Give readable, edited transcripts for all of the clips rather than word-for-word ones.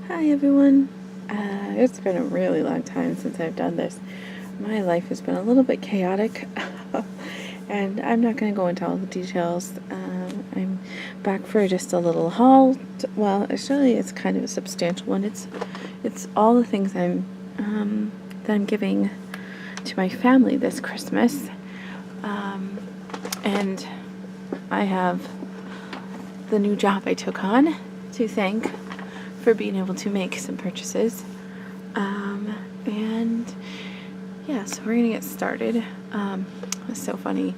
Hi everyone. It's been a really long time since I've done this. My life has been a little bit chaotic and I'm not going to go into all the details. I'm back for just a little haul. Well, actually it's kind of a substantial one. It's all the things that I'm giving to my family this Christmas. And I have the new job I took on to thank for being able to make some purchases. And yeah, so we're gonna get started. It's so funny.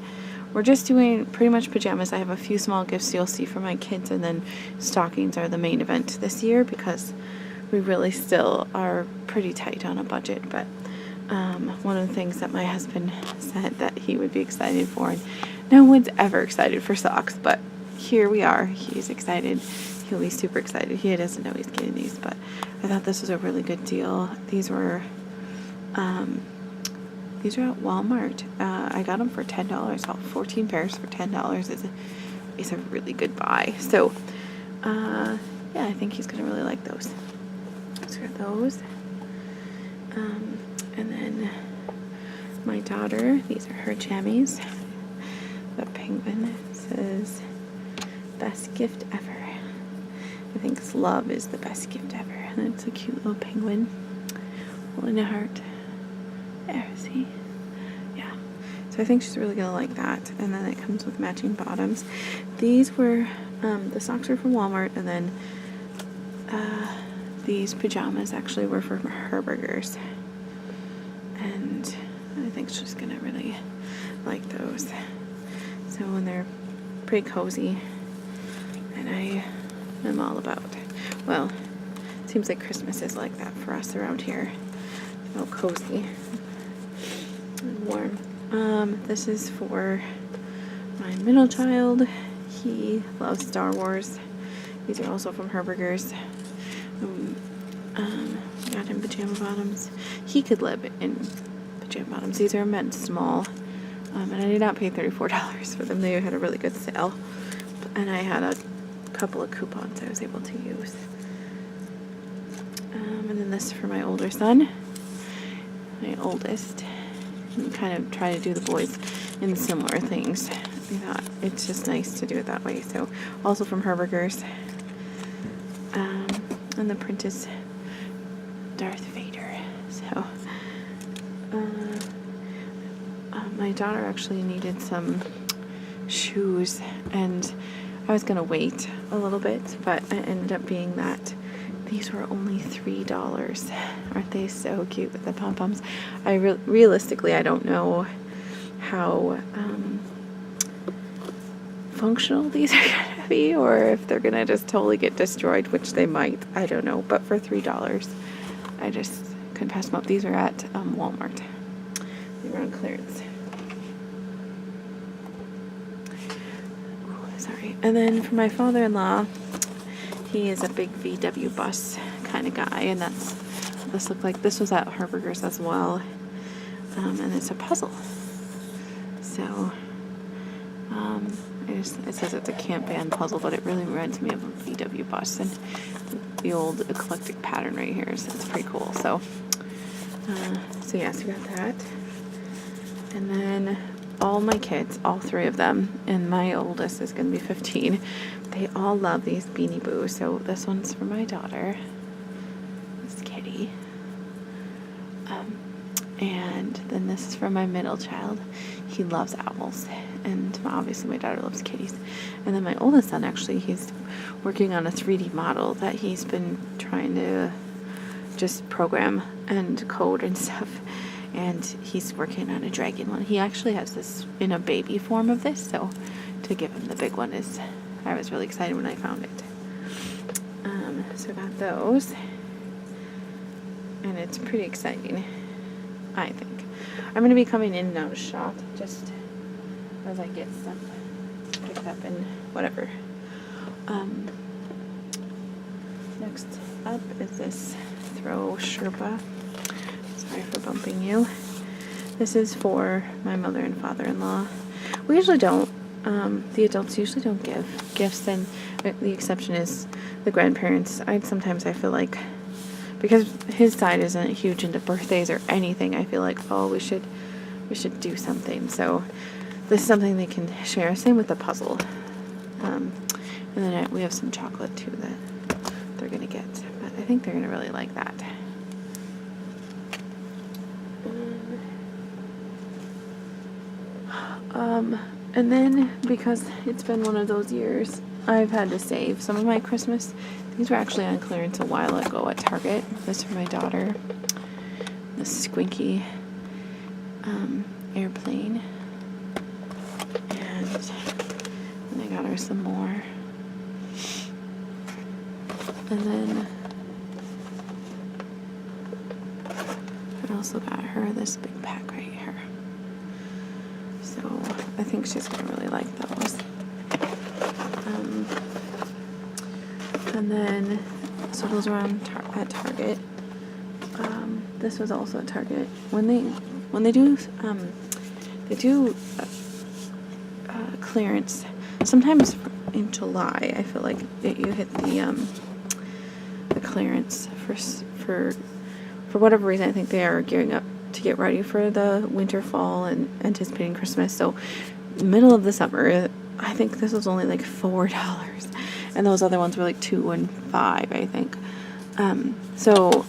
We're just doing pretty much pajamas. I have a few small gifts you'll see for my kids, and then stockings are the main event this year because we really still are pretty tight on a budget. But one of the things that my husband said that he would be excited for, and no one's ever excited for socks, but here we are. He's excited. He'll be super excited. He doesn't know he's getting these, but I thought this was a really good deal. These were at Walmart. I got them for $10. All 14 pairs for $10 is a really good buy. So, yeah, I think he's gonna really like those. So those. And then my daughter, these are her jammies. The penguin says, "Best gift ever." I think love is the best gift ever. And it's a cute little penguin holding a heart. There, see? Yeah. So I think she's really gonna like that. And then it comes with matching bottoms. These were, the socks were from Walmart, and then these pajamas actually were from Herberger's. And I think she's gonna really like those. So when they're pretty cozy, and I'm all about, well, it seems like Christmas is like that for us around here. All cozy and warm. This is for my middle child. He loves Star Wars. These are also from Herberger's. Got him pajama bottoms. He could live in pajama bottoms. These are men's small. And I did not pay $34 for them. They had a really good sale. And I had a couple of coupons I was able to use. And then this for my older son, my oldest. And kind of try to do the boys in similar things. I thought it's just nice to do it that way. So also from Herberger's. And the print is Darth Vader. So my daughter actually needed some shoes, and I was gonna wait a little bit, but it ended up being that these were only $3. Aren't they so cute with the pom-poms? Realistically, I don't know how functional these are gonna be, or if they're gonna just totally get destroyed, which they might. I don't know. But for $3, I just couldn't pass them up. These are at Walmart. They were on clearance. Sorry. And then for my father-in-law, he is a big VW bus kind of guy, and that's what this looked like. This was at Herberger's as well, and it's a puzzle. So it says it's a camp band puzzle, but it really reminds me of a VW bus, and the old eclectic pattern right here, so it's pretty cool. So yes, we got that. And then all my kids, all three of them, and my oldest is going to be 15, they all love these Beanie Boos. So this one's for my daughter, this kitty. And then this is for my middle child. He loves owls, and obviously my daughter loves kitties. And then my oldest son, actually, he's working on a 3D model that he's been trying to just program and code and stuff. And he's working on a dragon one. He actually has this in a baby form of this, so to give him the big one I was really excited when I found it. So I got those, and it's pretty exciting, I think. I'm going to be coming in and out of shop just as I get stuff picked up and whatever. Next up is this Throw Sherpa. Sorry for bumping you. This is for my mother and father-in-law. We usually don't. The adults usually don't give gifts, and the exception is the grandparents. Sometimes I feel like because his side isn't huge into birthdays or anything, I feel like, oh, we should do something. So this is something they can share. Same with the puzzle. And then we have some chocolate too that they're gonna get, but I think they're gonna really like that. And then because it's been one of those years, I've had to save some of my Christmas. These were actually on clearance a while ago at Target. This for my daughter. The Squinky airplane. And I got her some more. And then I also got her this big pack right here. So I think she's going to really like those. And then, so those are at Target. This was also at Target. When they do clearance, sometimes in July, I feel like you hit the clearance for whatever reason. I think they are gearing up to get ready for the winter, fall, and anticipating Christmas. So middle of the summer, I think this was only like $4, and those other ones were like $2 and $5, I think. So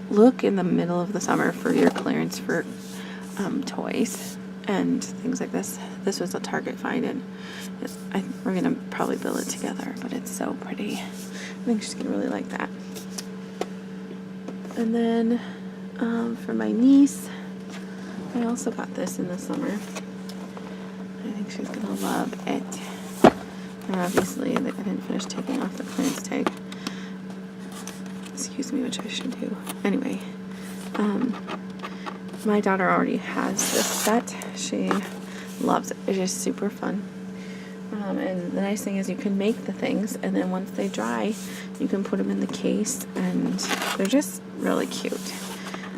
look in the middle of the summer for your clearance for toys and things like this. This was a Target find, and we're gonna probably build it together, but it's so pretty. I think she's gonna really like that. And then for my niece, I also got this in the summer. I think she's gonna love it. And obviously, I didn't finish taking off the clearance tag. Excuse me, which I should do. Anyway, my daughter already has this set. She loves it. It's just super fun. And the nice thing is you can make the things, and then once they dry, you can put them in the case, and they're just really cute.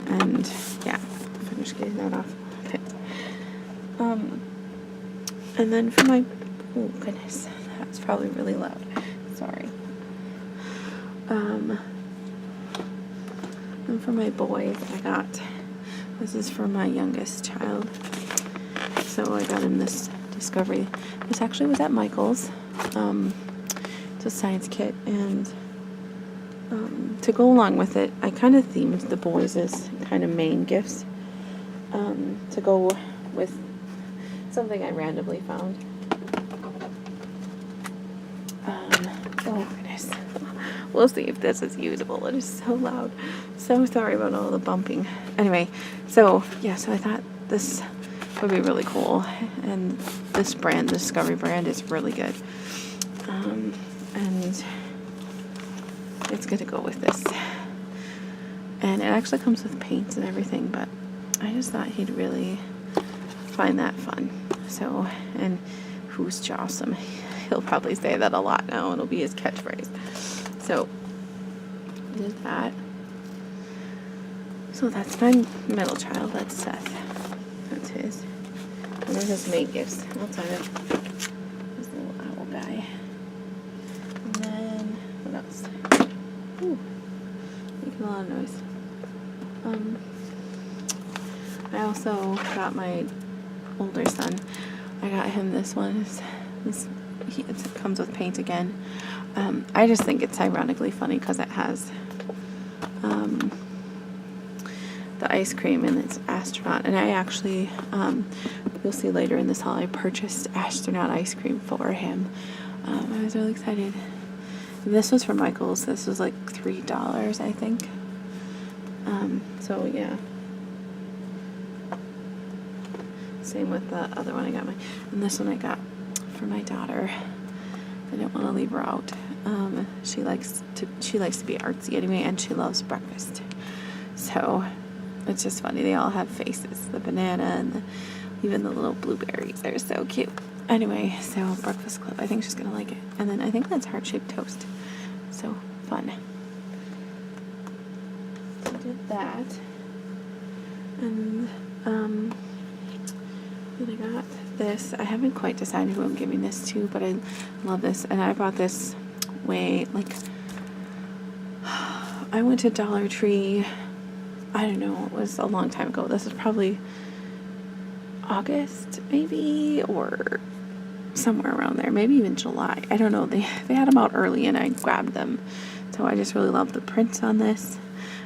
And yeah, finish getting that off. Okay. And then for my, oh goodness, that's probably really loud. Sorry. And for my boys, this is for my youngest child. So I got him this Discovery. This actually was at Michael's. It's a science kit, and to go along with it, I kind of themed the boys as kind of main gifts to go with something I randomly found. Oh goodness. We'll see if this is usable. It is so loud. So sorry about all the bumping. Anyway, so yeah, so I thought this would be really cool, and this brand, the Discovery brand, is really good, and it's gonna go with this, and it actually comes with paints and everything, but I just thought he'd really find that fun. So, and who's Jawsome? He'll probably say that a lot now, and it'll be his catchphrase. So did that. So that's my middle child. That's Seth. That's his. And then his main gifts outside of this little owl guy. And then what else? Ooh, making a lot of noise. I also got my older son. I got him this one. It comes with paint again. I just think it's ironically funny because it has the ice cream and it's astronaut. And I actually, you'll see later in this haul, I purchased astronaut ice cream for him. I was really excited. And this was from Michael's. This was like $3, I think. So yeah. Same with the other one I got. And this one I got for my daughter. I didn't want to leave her out. She likes to be artsy anyway, and she loves breakfast. So it's just funny. They all have faces. The banana and even the little blueberries. They're so cute. Anyway, so Breakfast Club. I think she's gonna like it. And then I think that's heart-shaped toast. So fun. So I did that. And then I got this. I haven't quite decided who I'm giving this to, but I love this. And I bought this way, like, I went to Dollar Tree, I don't know, it was a long time ago. This is probably August maybe, or somewhere around there, maybe even July. I don't know. They had them out early and I grabbed them. So I just really love the prints on this.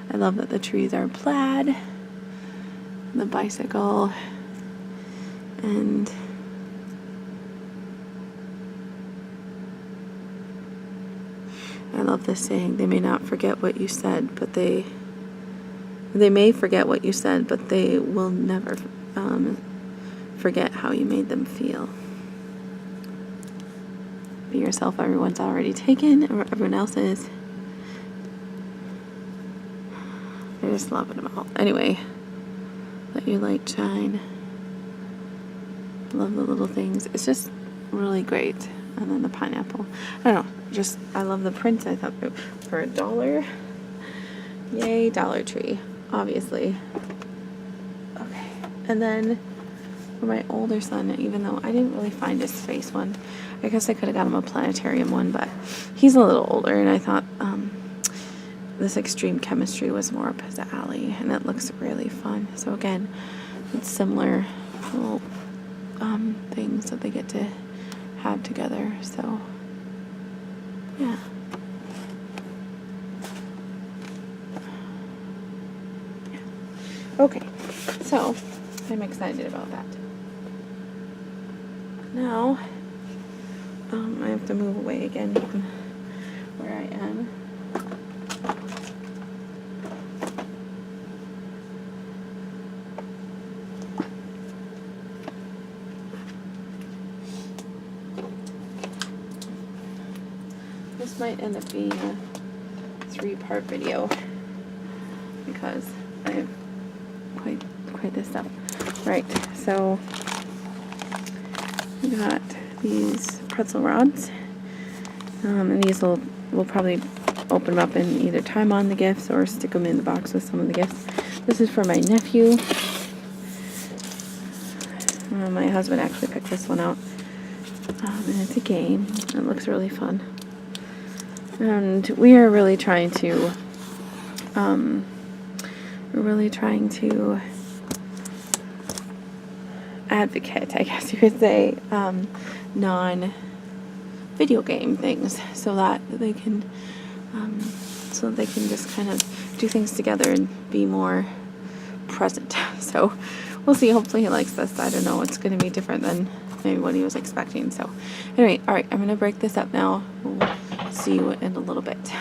I love that the trees are plaid, the bicycle, and I love this saying, they may not forget what you said, but they may forget what you said, but they will never forget how you made them feel. Be yourself, everyone's already taken, or everyone else is. I just love them all. Anyway, let your light shine. Love the little things. It's just really great. And then the pineapple. I don't know. Just, I love the prints. I thought for $1. Yay, Dollar Tree. Obviously. Okay. And then for my older son, even though I didn't really find his space one, I guess I could have got him a planetarium one, but he's a little older, and I thought this extreme chemistry was more up his alley, and it looks really fun. So again, it's similar little things that they get to have together. So yeah. Okay, so I'm excited about that. Now, I have to move away again from where I am. This might end up being a 3-part video because I have quite this stuff. Right, so we got these pretzel rods, and these we'll probably open them up and either tie them on the gifts or stick them in the box with some of the gifts. This is for my nephew. My husband actually picked this one out, and it's a game. It looks really fun, and we are really trying to advocate, I guess you could say, non-video game things, so that they can just kind of do things together and be more present. So we'll see. Hopefully he likes this. I don't know. It's going to be different than maybe what he was expecting. So anyway, all right, I'm going to break this up now. We'll see you in a little bit.